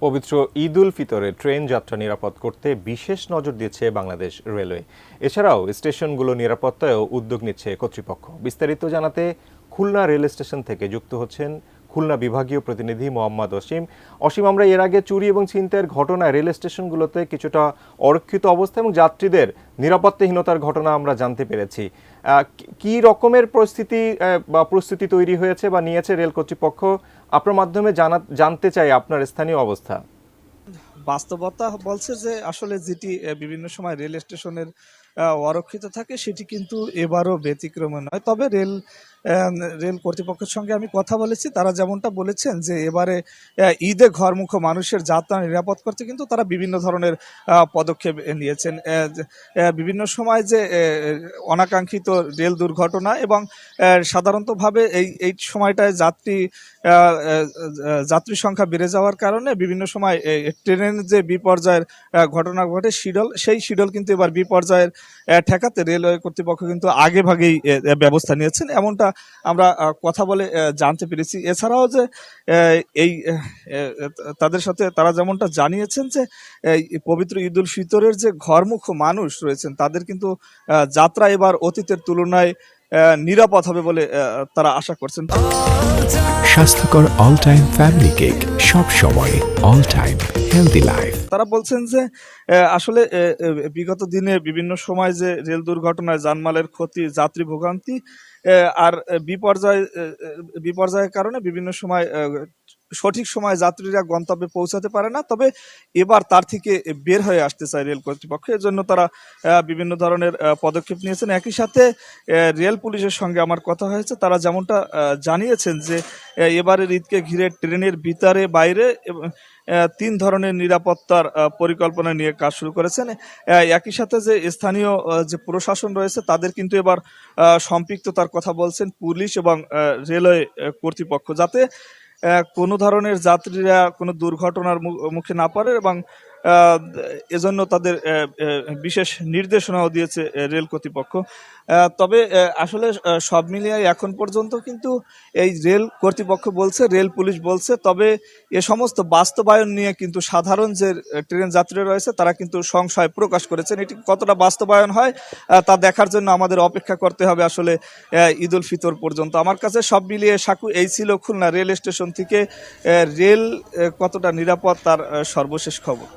পবিত্র ঈদ উল ফিতরে ট্রেন যাত্রা নিরাপদ করতে বিশেষ নজর দিয়েছে বাংলাদেশ রেলওয়ে। এছাড়াও স্টেশনগুলো নিরাপত্তায়ও উদ্যোগ নিচ্ছে কর্তৃপক্ষ। বিস্তারিত জানাতে খুলনা রেল স্টেশন থেকে যুক্ত হচ্ছেন খুলনা বিভাগীয় প্রতিনিধি মোহাম্মদ অসীম। আমরা এর আগে চুরি এবং ছিনতাইয়ের ঘটনায় রেল স্টেশনগুলোতে কিছুটা অরক্ষিত অবস্থা এবং যাত্রীদের নিরাপত্তাহীনতার ঘটনা আমরা জানতে পেরেছি। কি রকমের প্রস্তুতি তৈরি হয়েছে বা নিয়েছে রেল কর্তৃপক্ষ, আপনার মাধ্যমে জানতে চাই আপনার স্থানীয় অবস্থা। বাস্তবতা বলছে যে আসলে যেটি বিভিন্ন সময় রেল স্টেশনের অরক্ষিত থাকে সেটি কিন্তু এবারও ব্যতিক্রম নয়। তবে রেল কর্তৃপক্ষের সঙ্গে আমি কথা বলেছি, তারা যেমনটা বলেছেন যে এবারে ঈদে ঘরমুখ মানুষের যাত্রা নিরাপদ করতে কিন্তু তারা বিভিন্ন ধরনের পদক্ষেপ নিয়েছেন। বিভিন্ন সময় যে অনাকাঙ্ক্ষিত রেল দুর্ঘটনা এবং সাধারণতভাবে এই সময়টায় যাত্রী সংখ্যা বেড়ে যাওয়ার কারণে বিভিন্ন সময় ট্রেনের যে বিপর্যয়ের ঘটনা ঘটে সেই শিডিউল কিন্তু এবার বিপর্যয়ের ঠেকাতে রেলওয়ে কর্তৃপক্ষ কিন্তু আগে ভাগেই ব্যবস্থা নিয়েছেন, এমনটা আমরা কথা বলে জানতে পেরেছি। এছাড়াও যে এই তাদের সাথে তারা যেমনটা জানিয়েছেন যে পবিত্র ঈদ উল ফিতরের যে ঘরমুখ মানুষ রয়েছেন তাদের কিন্তু যাত্রা এবার অতীতের তুলনায় নিরাপদ হবে বলে তারা আশা করছেন। স্বাস্থ্যকর অল টাইম ফ্যামিলি কেক, সব সময় অল টাইম হেলদি লাইফ। তারা বলছেন যে আসলে বিগত দিনে বিভিন্ন সময় যে রেল দুর্ঘটনায় জানমালের ক্ষতি, যাত্রী ভোগান্তি আর বিপর্যয়ের কারণে বিভিন্ন সময় সঠিক সময় যাত্রীরা গন্তব্যে পৌঁছাতে পারে না। তবে এবার তার থেকে বের হয়ে আসতে চায় রেল কর্তৃপক্ষ, এর জন্য তারা বিভিন্ন ধরনের পদক্ষেপ নিয়েছেন। একই সাথে রেল পুলিশের সঙ্গে আমার কথা হয়েছে, তারা যেমনটা জানিয়েছেন যে এবারের ঈদকে ঘিরে ট্রেনের ভিতরে বাইরে 3 ধরনের নিরাপত্তার পরিকল্পনা নিয়ে কাজ শুরু করেছেন। একই সাথে যে স্থানীয় যে প্রশাসন রয়েছে তাদের কিন্তু এবার সম্পৃক্ততার কথা বলছেন পুলিশ এবং রেলওয়ে কর্তৃপক্ষ, যাতে কোনো ধরনের যাত্রীরা কোনো দুর্ঘটনার মুখে না পড়ে এবং এজন্য তাদের বিশেষ নির্দেশনাও দিয়েছে রেল কর্তৃপক্ষ। তবে আসলে সব মিলিয়ে এখন পর্যন্ত কিন্তু এই রেল কর্তৃপক্ষ বলছে, রেল পুলিশ বলছে, তবে এ সমস্ত বাস্তবায়ন নিয়ে কিন্তু সাধারণ যে ট্রেন যাত্রীরা রয়েছে তারা কিন্তু সংশয় প্রকাশ করেছেন। এটি কতটা বাস্তবায়ন হয় তা দেখার জন্য আমাদের অপেক্ষা করতে হবে আসলে ঈদ উল ফিতর পর্যন্ত। আমার কাছে সব মিলিয়ে সাকু এই ছিল খুলনা রেল স্টেশন থেকে রেল কতটা নিরাপদ তার সর্বশেষ খবর।